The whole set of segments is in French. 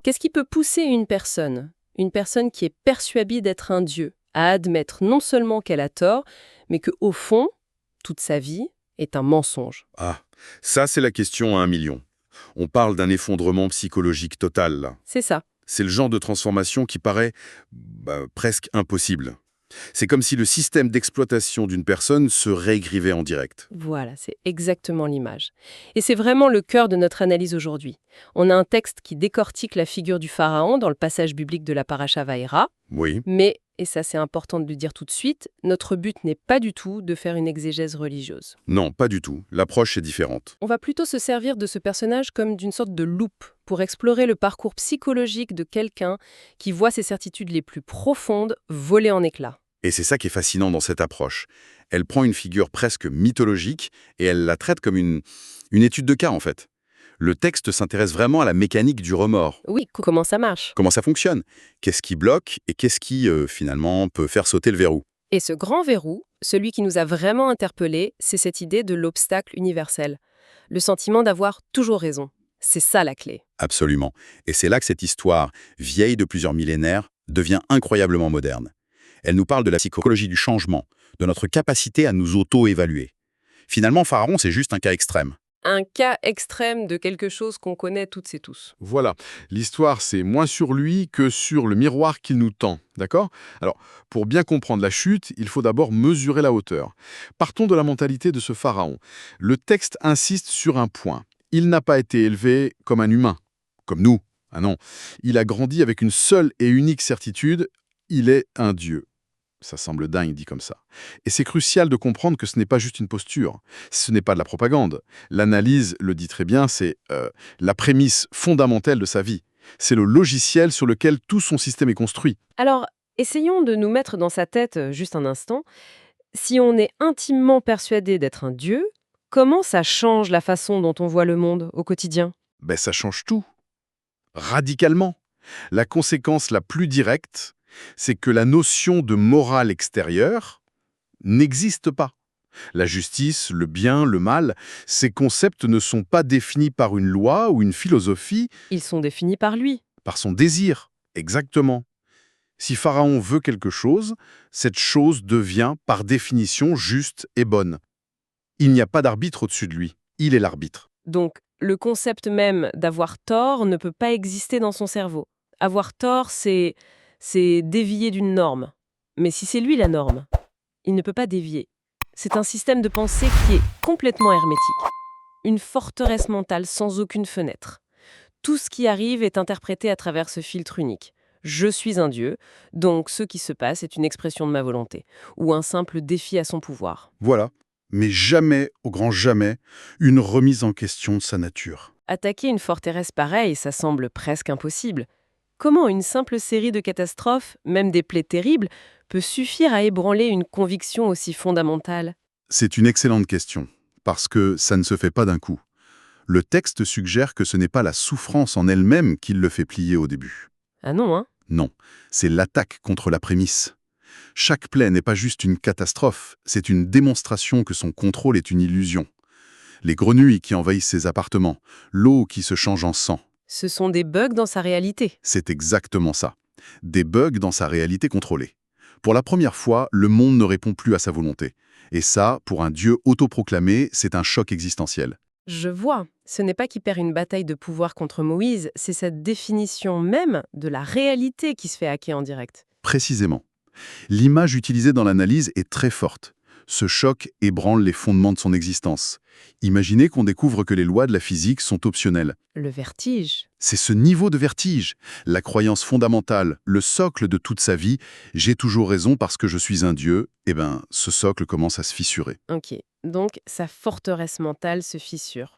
Qu'est-ce qui peut pousser une personne qui est persuadée d'être un dieu, à admettre non seulement qu'elle a tort, mais que au fond, toute sa vie est un mensonge? Ah, ça c'est la question à 1 million. On parle d'un effondrement psychologique total, là. C'est ça. C'est le genre de transformation qui paraît presque impossible. C'est comme si le système d'exploitation d'une personne se réécrivait en direct. Voilà, c'est exactement l'image. Et c'est vraiment le cœur de notre analyse aujourd'hui. On a un texte qui décortique la figure du pharaon dans le passage biblique de la Paracha Vaïra, Oui, mais, et ça c'est important de le dire tout de suite, notre but n'est pas du tout de faire une exégèse religieuse. non, pas du tout. L'approche est différente. On va plutôt se servir de ce personnage comme d'une sorte de loupe pour explorer le parcours psychologique de quelqu'un qui voit ses certitudes les plus profondes voler en éclats. Et c'est ça qui est fascinant dans cette approche. Elle prend une figure presque mythologique et elle la traite comme une étude de cas, en fait. Le texte s'intéresse vraiment à la mécanique du remords. Oui, comment ça marche? Comment ça fonctionne? Qu'est-ce qui bloque et qu'est-ce qui, finalement, peut faire sauter le verrou? Et ce grand verrou, celui qui nous a vraiment interpellés, c'est cette idée de l'obstacle universel. Le sentiment d'avoir toujours raison. C'est ça la clé. Absolument. Et c'est là que cette histoire, vieille de plusieurs millénaires, devient incroyablement moderne. Elle nous parle de la psychologie du changement, de notre capacité à nous auto-évaluer. Finalement, Pharaon, c'est juste un cas extrême. Un cas extrême de quelque chose qu'on connaît toutes et tous. Voilà, l'histoire c'est moins sur lui que sur le miroir qu'il nous tend, d'accord? Alors, pour bien comprendre la chute, il faut d'abord mesurer la hauteur. Partons de la mentalité de ce pharaon. Le texte insiste sur un point. Il n'a pas été élevé comme un humain, comme nous. Ah non, il a grandi avec une seule et unique certitude, il est un dieu. Ça semble dingue dit comme ça. Et c'est crucial de comprendre que ce n'est pas juste une posture, ce n'est pas de la propagande. L'analyse le dit très bien, c'est la prémisse fondamentale de sa vie. C'est le logiciel sur lequel tout son système est construit. Alors, essayons de nous mettre dans sa tête juste un instant. Si on est intimement persuadé d'être un dieu, comment ça change la façon dont on voit le monde au quotidien? Ben ça change tout, radicalement. La conséquence la plus directe, c'est que la notion de morale extérieure n'existe pas. La justice, le bien, le mal, ces concepts ne sont pas définis par une loi ou une philosophie, Ils sont définis par lui. par son désir. Exactement. Si Pharaon veut quelque chose, cette chose devient, par définition, juste et bonne. Il n'y a pas d'arbitre au-dessus de lui. Il est l'arbitre. Donc, le concept même d'avoir tort ne peut pas exister dans son cerveau. Avoir tort, c'est dévier d'une norme. Mais si c'est lui la norme, il ne peut pas dévier. C'est un système de pensée qui est complètement hermétique. Une forteresse mentale sans aucune fenêtre. Tout ce qui arrive est interprété à travers ce filtre unique. Je suis un dieu, donc ce qui se passe est une expression de ma volonté, ou un simple défi à son pouvoir. Voilà. Mais jamais, au grand jamais, une remise en question de sa nature. Attaquer une forteresse pareille, ça semble presque impossible. Comment une simple série de catastrophes, même des plaies terribles, peut suffire à ébranler une conviction aussi fondamentale? C'est une excellente question, parce que ça ne se fait pas d'un coup. Le texte suggère que ce n'est pas la souffrance en elle-même qui le fait plier au début. Ah non, hein? Non, c'est l'attaque contre la prémisse. Chaque plaie n'est pas juste une catastrophe, c'est une démonstration que son contrôle est une illusion. Les grenouilles qui envahissent ses appartements, l'eau qui se change en sang, Ce sont des bugs dans sa réalité. c'est exactement ça. Des bugs dans sa réalité contrôlée. Pour la première fois, le monde ne répond plus à sa volonté. Et ça, pour un dieu autoproclamé, c'est un choc existentiel. Je vois. Ce n'est pas qu'il perd une bataille de pouvoir contre Moïse, c'est cette définition même de la réalité qui se fait hacker en direct. Précisément. L'image utilisée dans l'analyse est très forte. Ce choc ébranle les fondements de son existence. Imaginez qu'on découvre que les lois de la physique sont optionnelles. Le vertige. C'est ce niveau de vertige, la croyance fondamentale, le socle de toute sa vie. J'ai toujours raison parce que je suis un dieu. Eh ben, ce socle commence à se fissurer. Ok, donc sa forteresse mentale se fissure.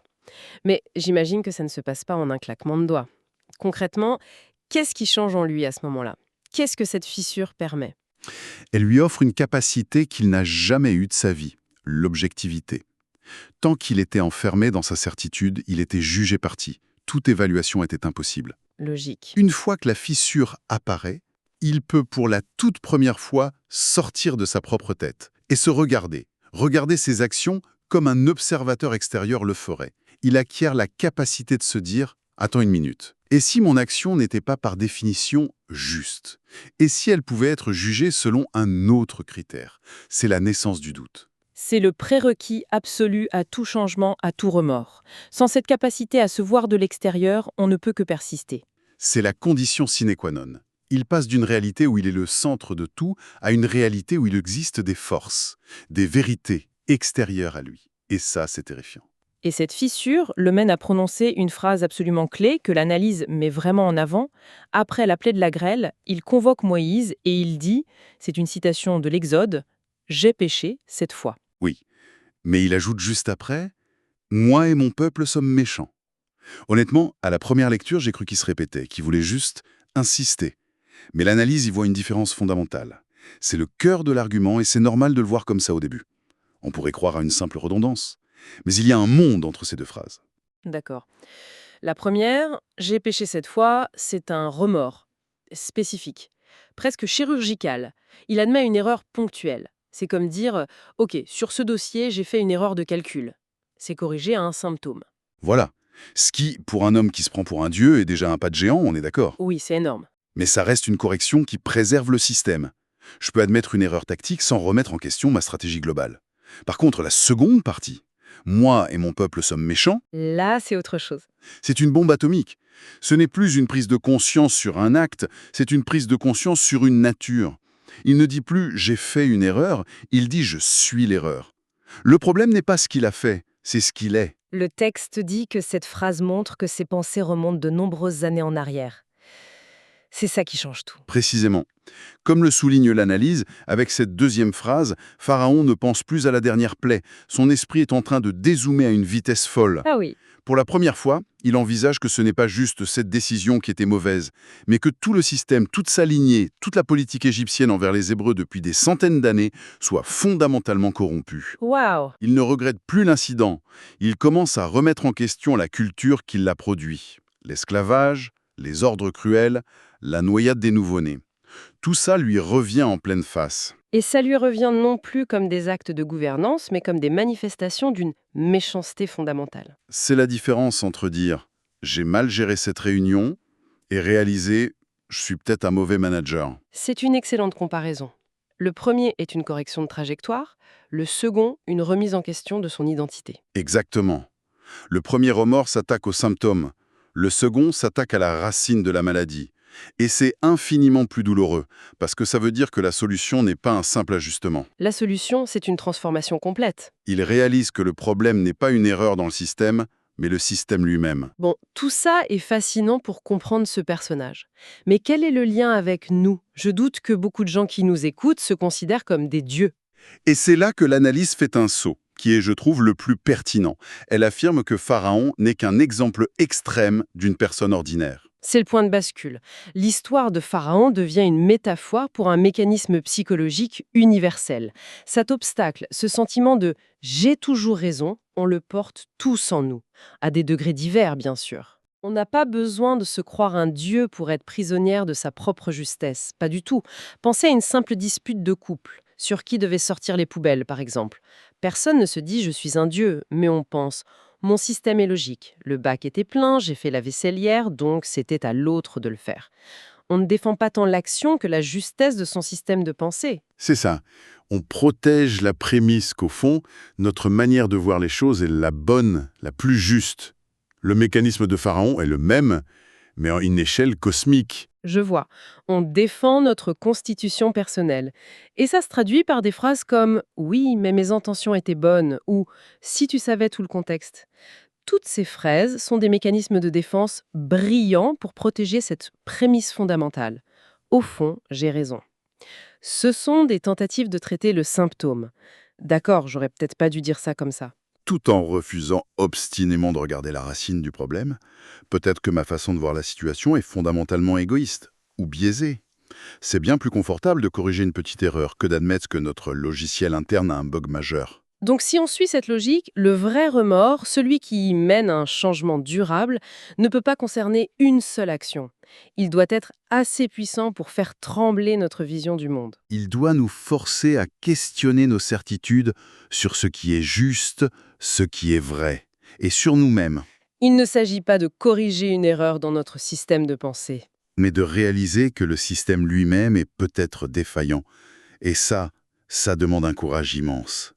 Mais j'imagine que ça ne se passe pas en un claquement de doigts. Concrètement, qu'est-ce qui change en lui à ce moment-là? Qu'est-ce que cette fissure permet? Elle lui offre une capacité qu'il n'a jamais eue de sa vie, l'objectivité. Tant qu'il était enfermé dans sa certitude, il était jugé parti. Toute évaluation était impossible. Logique. Une fois que la fissure apparaît, il peut pour la toute première fois sortir de sa propre tête et se regarder ses actions comme un observateur extérieur le ferait. Il acquiert la capacité de se dire « Attends une minute. Et si mon action n'était pas par définition juste? Et si elle pouvait être jugée selon un autre critère ?» C'est la naissance du doute. C'est le prérequis absolu à tout changement, à tout remords. Sans cette capacité à se voir de l'extérieur, on ne peut que persister. C'est la condition sine qua non. Il passe d'une réalité où il est le centre de tout à une réalité où il existe des forces, des vérités extérieures à lui. Et ça, c'est terrifiant. Et cette fissure le mène à prononcer une phrase absolument clé que l'analyse met vraiment en avant. Après la plaie de la grêle, il convoque Moïse et il dit, c'est une citation de l'Exode, « J'ai péché cette fois ». Oui, mais il ajoute juste après « Moi et mon peuple sommes méchants ». Honnêtement, à la première lecture, j'ai cru qu'il se répétait, qu'il voulait juste insister. Mais l'analyse y voit une différence fondamentale. C'est le cœur de l'argument et c'est normal de le voir comme ça au début. On pourrait croire à une simple redondance. Mais il y a un monde entre ces deux phrases. D'accord. La première, « J'ai péché cette fois », c'est un remords spécifique, presque chirurgical. Il admet une erreur ponctuelle. C'est comme dire, « Ok, sur ce dossier, j'ai fait une erreur de calcul ». C'est corrigé à un symptôme. Voilà. Ce qui, pour un homme qui se prend pour un dieu, est déjà un pas de géant, on est d'accord. Oui, c'est énorme. Mais ça reste une correction qui préserve le système. Je peux admettre une erreur tactique sans remettre en question ma stratégie globale. Par contre, la seconde partie, moi et mon peuple sommes méchants, Là, c'est autre chose. c'est une bombe atomique. Ce n'est plus une prise de conscience sur un acte, c'est une prise de conscience sur une nature. Il ne dit plus « j'ai fait une erreur », il dit « je suis l'erreur ». Le problème n'est pas ce qu'il a fait, c'est ce qu'il est. Le texte dit que cette phrase montre que ses pensées remontent de nombreuses années en arrière. C'est ça qui change tout. Précisément. Comme le souligne l'analyse, avec cette deuxième phrase, Pharaon ne pense plus à la dernière plaie. Son esprit est en train de dézoomer à une vitesse folle. Ah oui. Pour la première fois, il envisage que ce n'est pas juste cette décision qui était mauvaise, mais que tout le système, toute sa lignée, toute la politique égyptienne envers les Hébreux depuis des centaines d'années soit fondamentalement corrompue. Waouh. Il ne regrette plus l'incident. Il commence à remettre en question la culture qui l'a produit. L'esclavage, les ordres cruels, la noyade des nouveau-nés. Tout ça lui revient en pleine face. Et ça lui revient non plus comme des actes de gouvernance, mais comme des manifestations d'une méchanceté fondamentale. C'est la différence entre dire « j'ai mal géré cette réunion » et réaliser « je suis peut-être un mauvais manager ». C'est une excellente comparaison. Le premier est une correction de trajectoire, le second, une remise en question de son identité. Exactement. Le premier remords s'attaque aux symptômes. Le second s'attaque à la racine de la maladie. Et c'est infiniment plus douloureux, parce que ça veut dire que la solution n'est pas un simple ajustement. La solution, c'est une transformation complète. Il réalise que le problème n'est pas une erreur dans le système, mais le système lui-même. Bon, tout ça est fascinant pour comprendre ce personnage. Mais quel est le lien avec nous? Je doute que beaucoup de gens qui nous écoutent se considèrent comme des dieux. Et c'est là que l'analyse fait un saut, qui est, je trouve, le plus pertinent. Elle affirme que Pharaon n'est qu'un exemple extrême d'une personne ordinaire. C'est le point de bascule. L'histoire de Pharaon devient une métaphore pour un mécanisme psychologique universel. Cet obstacle, ce sentiment de « j'ai toujours raison », on le porte tous en nous, à des degrés divers bien sûr. On n'a pas besoin de se croire un dieu pour être prisonnière de sa propre justesse, pas du tout. Pensez à une simple dispute de couple, sur qui devait sortir les poubelles par exemple. Personne ne se dit « je suis un dieu », mais on pense « mon système est logique. Le bac était plein, j'ai fait la vaisselle hier, donc c'était à l'autre de le faire. » On ne défend pas tant l'action que la justesse de son système de pensée. C'est ça. On protège la prémisse qu'au fond, notre manière de voir les choses est la bonne, la plus juste. Le mécanisme de Pharaon est le même, mais à une échelle cosmique. Je vois. On défend notre constitution personnelle. Et ça se traduit par des phrases comme « oui, mais mes intentions étaient bonnes » ou « si tu savais tout le contexte ». Toutes ces phrases sont des mécanismes de défense brillants pour protéger cette prémisse fondamentale. Au fond, j'ai raison. Ce sont des tentatives de traiter le symptôme. D'accord, j'aurais peut-être pas dû dire ça comme ça. Tout en refusant obstinément de regarder la racine du problème, peut-être que ma façon de voir la situation est fondamentalement égoïste ou biaisée. C'est bien plus confortable de corriger une petite erreur que d'admettre que notre logiciel interne a un bug majeur. Donc si on suit cette logique, le vrai remords, celui qui mène à un changement durable, ne peut pas concerner une seule action. Il doit être assez puissant pour faire trembler notre vision du monde. Il doit nous forcer à questionner nos certitudes sur ce qui est juste, ce qui est vrai, et sur nous-mêmes, Il ne s'agit pas de corriger une erreur dans notre système de pensée. mais de réaliser que le système lui-même est peut-être défaillant. Et ça demande un courage immense.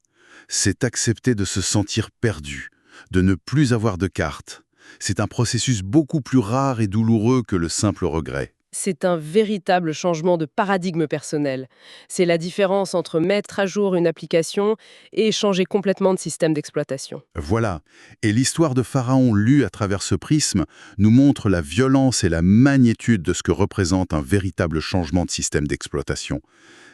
C'est accepter de se sentir perdu, de ne plus avoir de carte. C'est un processus beaucoup plus rare et douloureux que le simple regret. C'est un véritable changement de paradigme personnel. C'est la différence entre mettre à jour une application et changer complètement de système d'exploitation. Voilà. Et l'histoire de Pharaon lue à travers ce prisme nous montre la violence et la magnitude de ce que représente un véritable changement de système d'exploitation.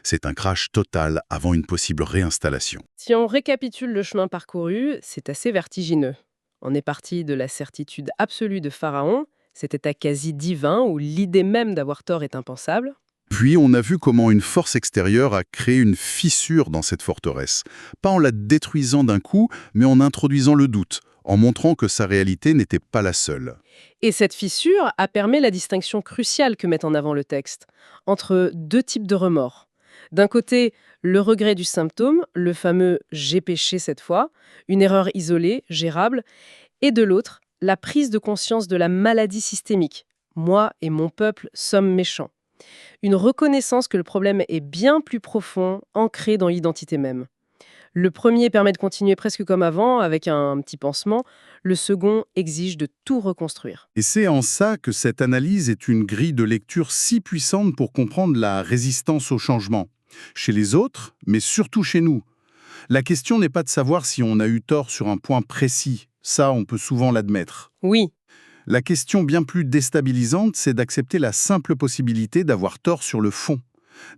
C'est un crash total avant une possible réinstallation. Si on récapitule le chemin parcouru, c'est assez vertigineux. On est parti de la certitude absolue de Pharaon, cet état quasi divin où l'idée même d'avoir tort est impensable. Puis on a vu comment une force extérieure a créé une fissure dans cette forteresse. Pas en la détruisant d'un coup, mais en introduisant le doute, en montrant que sa réalité n'était pas la seule. Et cette fissure a permis la distinction cruciale que met en avant le texte, entre deux types de remords. D'un côté, le regret du symptôme, le fameux « j'ai péché cette fois », une erreur isolée, gérable, et de l'autre, la prise de conscience de la maladie systémique. Moi et mon peuple sommes méchants. Une reconnaissance que le problème est bien plus profond, ancré dans l'identité même. Le premier permet de continuer presque comme avant, avec un petit pansement. Le second exige de tout reconstruire. Et c'est en ça que cette analyse est une grille de lecture si puissante pour comprendre la résistance au changement. Chez les autres, mais surtout chez nous. La question n'est pas de savoir si on a eu tort sur un point précis. Ça, on peut souvent l'admettre. Oui, La question bien plus déstabilisante, c'est d'accepter la simple possibilité d'avoir tort sur le fond.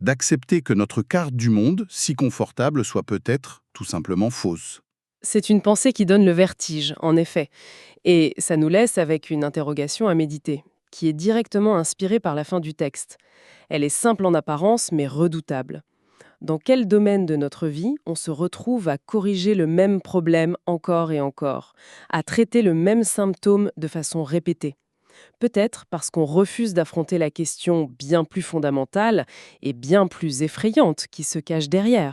D'accepter que notre carte du monde, si confortable, soit peut-être tout simplement fausse. c'est une pensée qui donne le vertige, en effet. Et ça nous laisse avec une interrogation à méditer, qui est directement inspirée par la fin du texte. Elle est simple en apparence, mais redoutable. Dans quel domaine de notre vie on se retrouve à corriger le même problème encore et encore, à traiter le même symptôme de façon répétée? Peut-être parce qu'on refuse d'affronter la question bien plus fondamentale et bien plus effrayante qui se cache derrière.